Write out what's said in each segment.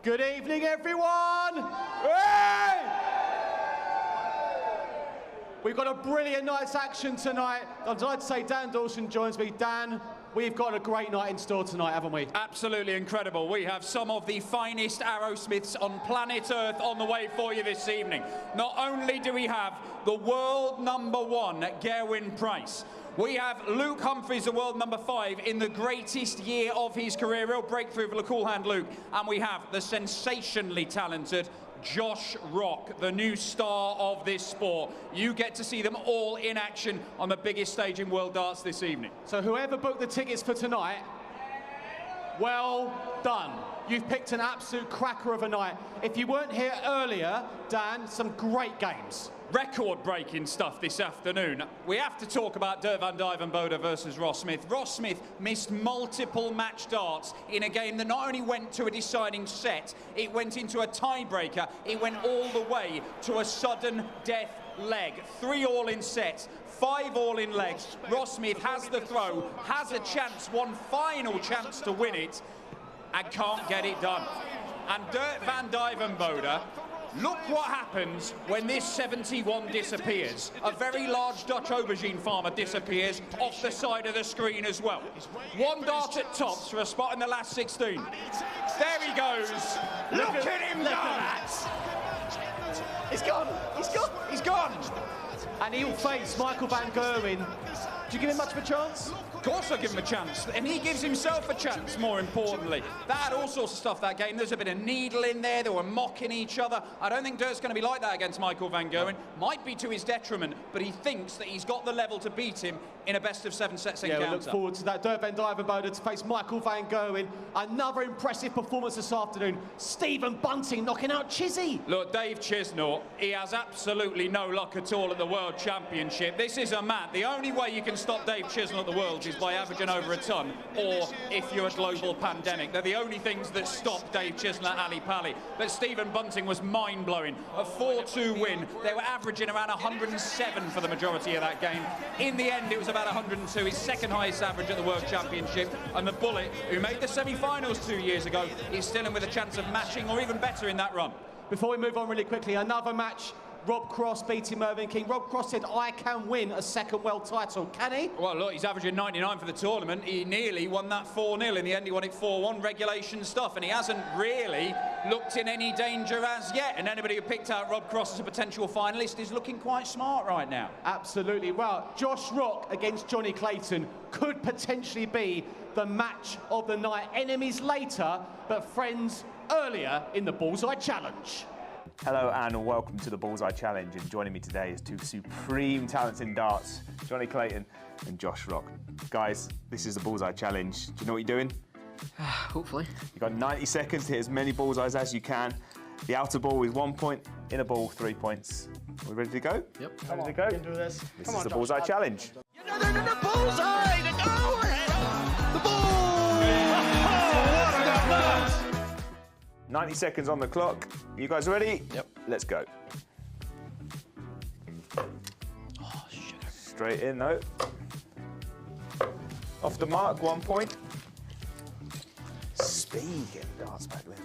Good evening, everyone! Hey! We've got a brilliant night's action tonight. I'm delighted to say Dan Dawson joins me. Dan, we've got a great night in store tonight, haven't we? Absolutely incredible. We have some of the finest Aerosmiths on planet Earth on the way for you this evening. Not only do we have the world #1, Gerwyn Price, we have Luke Humphries, the world #5, in the greatest year of his career. Real breakthrough for the cool hand Luke. And we have the sensationally talented Josh Rock, the new star of this sport. You get to see them all in action on the biggest stage in world darts this evening. So whoever booked the tickets for tonight, well done. You've picked an absolute cracker of a night. If you weren't here earlier, Dan, some great games. Record-breaking stuff this afternoon. We have to talk about Dirk van Dijvenbode versus Ross Smith. Ross Smith missed multiple match darts in a game that not only went to a deciding set, it went into a tiebreaker, it went all the way to a sudden death leg. 3 all in sets, 5 all in legs. Ross Smith has the throw, has a chance, one final chance to win it, and can't get it done. And Dirk van Dijvenbode, look what happens when this 71 disappears. A very large Dutch aubergine farmer disappears off the side of the screen as well. 1 dart at tops for a spot in the last 16. There he goes. Look at him go! He's gone. He's gone. He's gone. And he'll face Michael van Gerwen. Do you give him much of a chance? Of course I give him a chance, and he gives himself a chance, more importantly. That had all sorts of stuff that game. There's a bit of needle in there, they were mocking each other. I don't think Dirk's going to be like that against Michael van Gerwen. Might be to his detriment, but he thinks that he's got the level to beat him in a best-of-7 sets encounter. Yeah, we look forward to that. Dirk van Dijvenbode to face Michael van Gerwen. Another impressive performance this afternoon. Stephen Bunting knocking out Chizzy. Look, Dave Chisnall, he has absolutely no luck at all at the World Championship. This is a man. The only way you can stop Dave Chisnall at the Worlds is by averaging over a ton, or if you're a global pandemic. They're the only things that stop Dave Chisnall at Ali Pali. But Stephen Bunting was mind-blowing. A 4-2 win. They were averaging around 107 for the majority of that game. In the end, it was about 102, his second highest average at the World Championship. And the Bullet, who made the semi-finals 2 years ago, is still in with a chance of matching or even better in that run. Before we move on really quickly, another match. Rob Cross beating Mervyn King. Rob Cross said, I can win a second world title. Can he? Well, look, he's averaging 99 for the tournament. He nearly won that 4-0. In the end, he won it 4-1, regulation stuff. And he hasn't really looked in any danger as yet. And anybody who picked out Rob Cross as a potential finalist is looking quite smart right now. Absolutely. Well, Josh Rock against Johnny Clayton could potentially be the match of the night. Enemies later, but friends earlier in the Bullseye Challenge. Hello and welcome to the Bullseye Challenge, and joining me today is 2 supreme talents in darts, Johnny Clayton and Josh Rock. Guys, this is the Bullseye Challenge. Do you know what you're doing? Hopefully. You've got 90 seconds to hit as many bullseyes as you can. The outer ball is 1 point, inner ball 3 points. Are we ready to go? Yep. Ready to go? We can do this. This is the Bullseye Challenge. The bullseye! The goal! The ball! 90 seconds on the clock. You guys ready? Yep. Let's go. Oh, sugar. Straight in though. Off the mark, 1 point. Speed getting darts back then.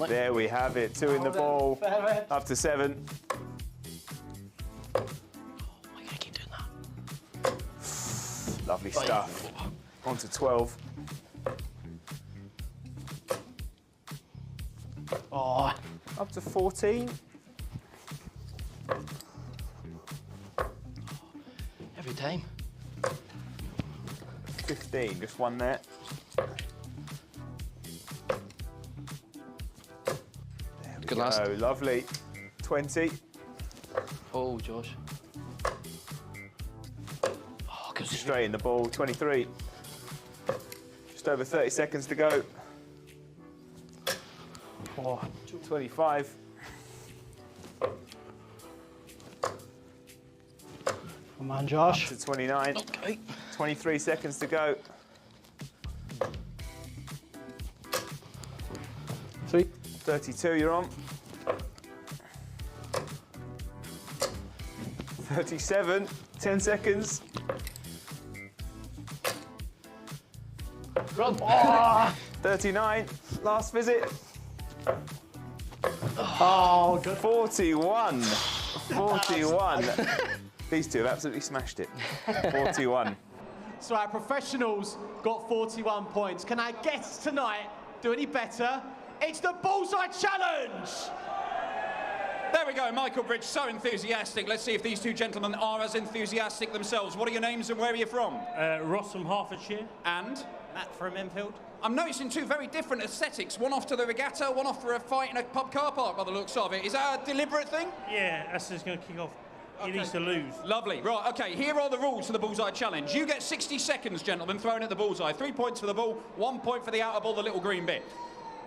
There we have it, 2 in the ball, up to 7. Why can I keep doing that? Lovely stuff. On to 12. Oh, Up to 14. every time. 15, just one there. There we Good go, last. lovely. 20. Oh, Josh. Oh, good. Straight in the ball, 23. Just over 30 seconds to go. Oh, 25. Come on, Josh. To 29. Okay. 23 seconds to go. 3. 32, you're on. 37, 10 seconds. Run. Oh. 39, last visit. Oh, good. 41. 41. These two have absolutely smashed it. 41. So our professionals got 41 points. Can our guests tonight do any better? It's the Bullseye Challenge! There we go, Michael Bridge, so enthusiastic. Let's see if these two gentlemen are as enthusiastic themselves. What are your names and where are you from? Ross from Hertfordshire. And? Matt from Enfield. I'm noticing two very different aesthetics. One off to the regatta, one off for a fight in a pub car park by the looks of it. Is that a deliberate thing? Yeah, that's just going to kick off. He needs to lose. Lovely. Right, OK, here are the rules for the Bullseye Challenge. You get 60 seconds, gentlemen, thrown at the bullseye. 3 points for the bull, 1 point for the outer ball, the little green bit.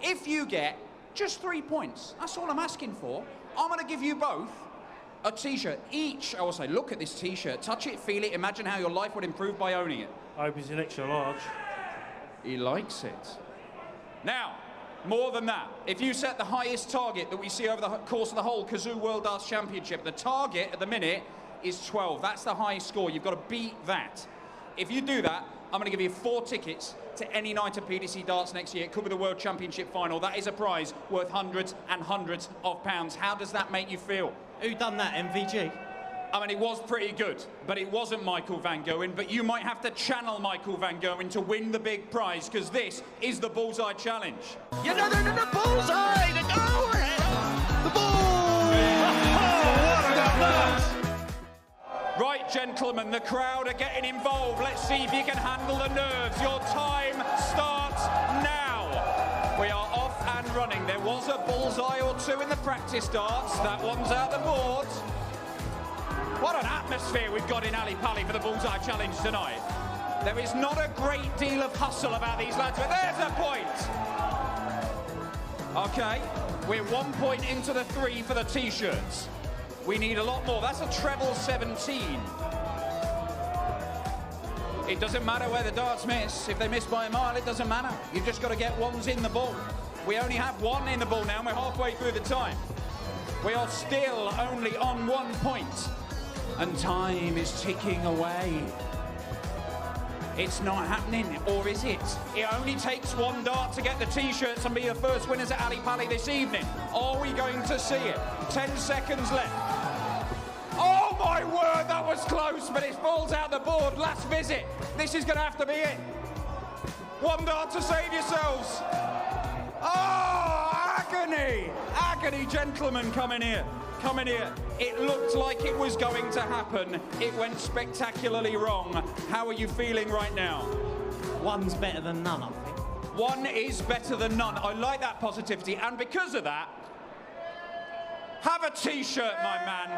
If you get just 3 points, that's all I'm asking for. I'm going to give you both a T-shirt. Each, I will say, look at this T-shirt. Touch it, feel it, imagine how your life would improve by owning it. I hope it's an extra large. He likes it. Now, more than that, if you set the highest target that we see over the course of the whole Kazoo World Darts Championship, the target at the minute is 12. That's the highest score. You've got to beat that. If you do that, I'm going to give you 4 tickets to any night of PDC Darts next year. It could be the World Championship final. That is a prize worth hundreds and hundreds of pounds. How does that make you feel? Who done that, MVG? I mean, it was pretty good, but it wasn't Michael Van Gogh. But you might have to channel Michael Van Gogh to win the big prize, because this is the Bullseye Challenge. You know, the bullseye, the go ahead, the bull. What about that? Right, gentlemen, the crowd are getting involved. Let's see if you can handle the nerves. Your time starts now. We are off and running. There was a bullseye or two in the practice darts. That one's out the board. What an atmosphere we've got in Ali Pali for the Bullseye Challenge tonight. There is not a great deal of hustle about these lads, but there's a point. OK, we're 1 point into the 3 for the T-shirts. We need a lot more. That's a treble 17. It doesn't matter where the darts miss. If they miss by a mile, it doesn't matter. You've just got to get ones in the ball. We only have 1 in the ball now, and we're halfway through the time. We are still only on 1 point. And time is ticking away. It's not happening, or is it? It only takes 1 dart to get the T-shirts and be the first winners at Ali Pali this evening. Are we going to see it? 10 seconds left. Oh my word, that was close, but it falls out the board. Last visit. This is going to have to be it. 1 dart to save yourselves. Oh, agony! Agony, gentlemen, coming here. Coming here. It looked like it was going to happen. It went spectacularly wrong. How are you feeling right now? 1's better than none, I think. 1 is better than none. I like that positivity, and because of that, have a T-shirt, my man.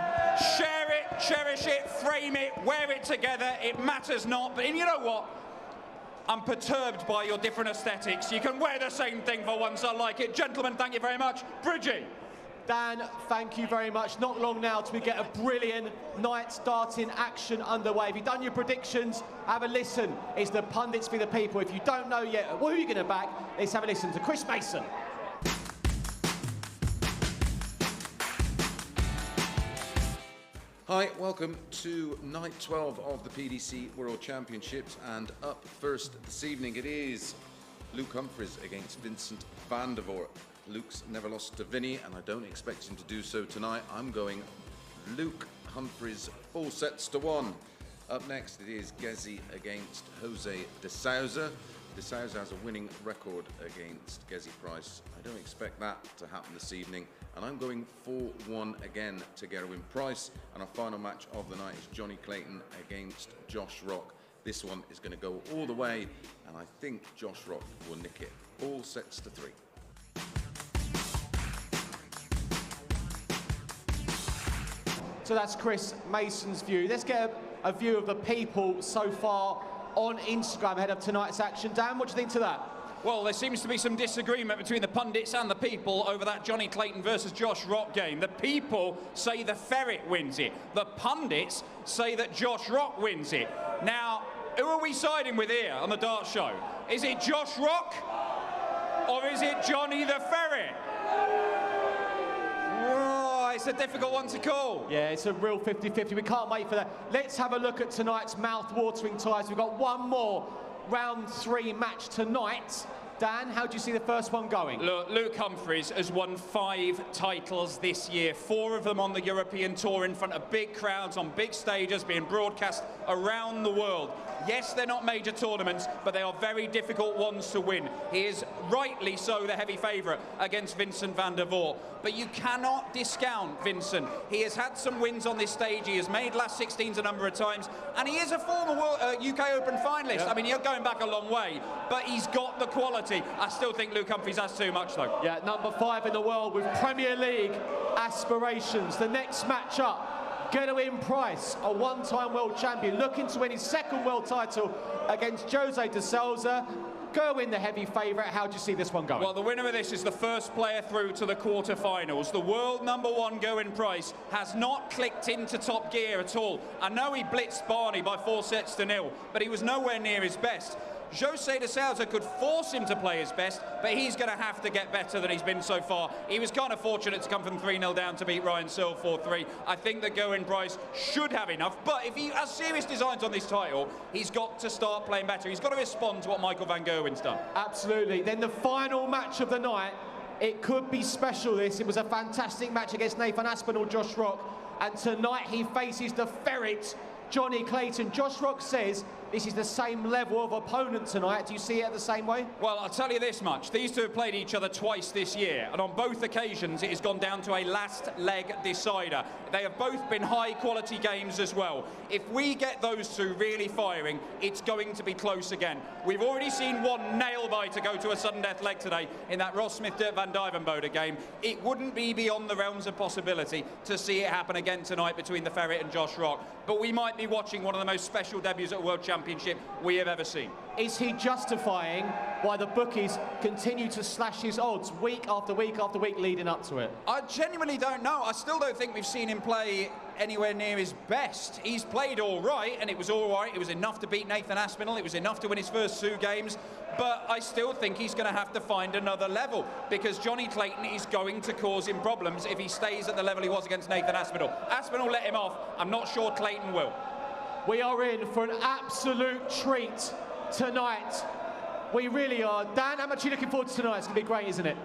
Share it, cherish it, frame it, wear it together. It matters not. But you know what? I'm perturbed by your different aesthetics. You can wear the same thing for once. I like it. Gentlemen, thank you very much. Bridgie. Dan, thank you very much. Not long now till we get a brilliant night darting action underway. If you've done your predictions, have a listen. It's the pundits for the people. If you don't know yet who you're going to back, let's have a listen to Chris Mason. Hi, welcome to night 12 of the PDC World Championships, and up first this evening it is Luke Humphries against Vincent van der Voort. Luke's never lost to Vinny, and I don't expect him to do so tonight. I'm going Luke Humphries 4 sets to 1. Up next it is Gezi against Jose de Souza. De Souza has a winning record against Gezi Price. I don't expect that to happen this evening, and I'm going 4-1 again to Gerwin Price. And our final match of the night is Johnny Clayton against Josh Rock. This one is going to go all the way, and I think Josh Rock will nick it. All sets to 3. So that's Chris Mason's view. Let's get a view of the people so far on Instagram ahead of tonight's action. Dan, what do you think to that? Well, there seems to be some disagreement between the pundits and the people over that Johnny Clayton versus Josh Rock game. The people say the ferret wins it. The pundits say that Josh Rock wins it. Now, who are we siding with here on the dart show? Is it Josh Rock or is it Johnny the Ferret? Oh, it's a difficult one to call. Yeah, it's a real 50-50. We can't wait for that. Let's have a look at tonight's mouth-watering ties. We've got one more round 3 match tonight. Dan, how do you see the first one going? Look, Luke Humphries has won 5 titles this year, 4 of them on the European Tour in front of big crowds, on big stages, being broadcast around the world. Yes, they're not major tournaments, but they are very difficult ones to win. He is rightly so the heavy favourite against Vincent van der Voort. But you cannot discount Vincent. He has had some wins on this stage. He has made last 16s a number of times, and he is a former UK Open finalist. Yeah. I mean, you're going back a long way, but he's got the quality. I still think Luke Humphries has too much, though. Yeah, number 5 in the world with Premier League aspirations. The next matchup, Gerwyn Price, a one-time world champion, looking to win his 2nd world title against Jose de Souza. Gerwyn, the heavy favourite. How do you see this one going? Well, the winner of this is the first player through to the quarter-finals. The world number 1, Gerwyn Price, has not clicked into top gear at all. I know he blitzed Barney by 4 sets to 0, but he was nowhere near his best. Jose de Souza could force him to play his best, but he's going to have to get better than he's been so far. He was kind of fortunate to come from 3-0 down to beat Ryan Searle 4-3. I think that Gerwyn Price should have enough, but if he has serious designs on this title, he's got to start playing better. He's got to respond to what Michael van Gerwen's done. Absolutely. Then the final match of the night, it could be special this. It was a fantastic match against Nathan Aspinall, Josh Rock, and tonight he faces the ferret, Johnny Clayton. Josh Rock says this is the same level of opponent tonight. Do you see it the same way? Well, I'll tell you this much. These two have played each other twice this year, and on both occasions it has gone down to a last leg decider. They have both been high-quality games as well. If we get those two really firing, it's going to be close again. We've already seen one nail-biter go to a sudden death leg today in that Ross Smith-Dirk van Dijvenbode game. It wouldn't be beyond the realms of possibility to see it happen again tonight between the Ferret and Josh Rock. But we might be watching one of the most special debuts at a World Championship we have ever seen. Is he justifying why the bookies continue to slash his odds week after week after week leading up to it? I genuinely don't know. I still don't think we've seen him play anywhere near his best. He's played all right, and it was all right. It was enough to beat Nathan Aspinall. It was enough to win his first 2 games. But I still think he's going to have to find another level, because Johnny Clayton is going to cause him problems if he stays at the level he was against Nathan Aspinall. Aspinall let him off. I'm not sure Clayton will. We are in for an absolute treat tonight. We really are. Dan, how much are you looking forward to tonight? It's going to be great, isn't it?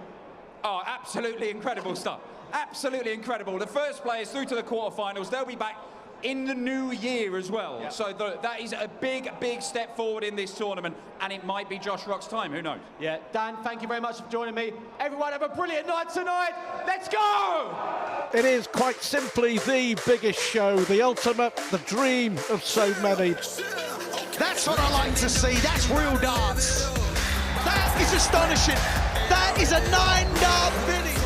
Oh, absolutely incredible stuff. Absolutely incredible. The first players through to the quarterfinals. They'll be back in the new year as well. Yeah. So that is a big, big step forward in this tournament, and it might be Josh Rock's time. Who knows? Yeah. Dan, thank you very much for joining me. Everyone have a brilliant night tonight. Let's go! It is quite simply the biggest show, the ultimate, the dream of so many. That's what I like to see. That's real darts. That is astonishing. That is a 9-dart finish.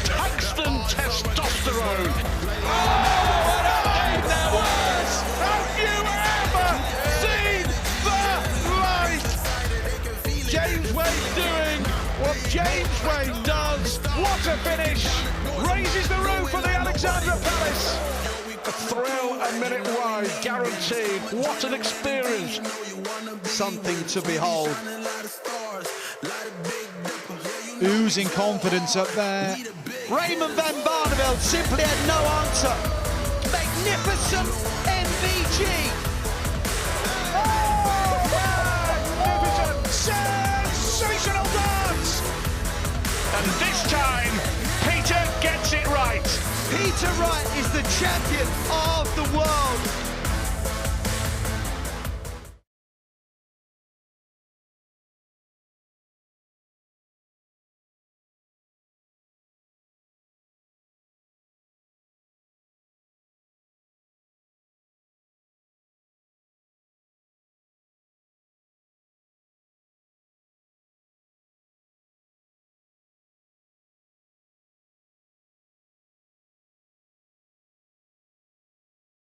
Tungsten testosterone. Oh, what a game there was! Have you ever seen the light? James Wade doing what James Wade does. What a finish! Raises the roof for the Alexandra Palace. A thrill a minute wide, guaranteed. What an experience. Something to behold. Oozing confidence up there. Raymond van Barneveld simply had no answer. Magnificent MVG. Oh, magnificent, sensational dance. And this time, Peter gets it right. Peter Wright is the champion of the world.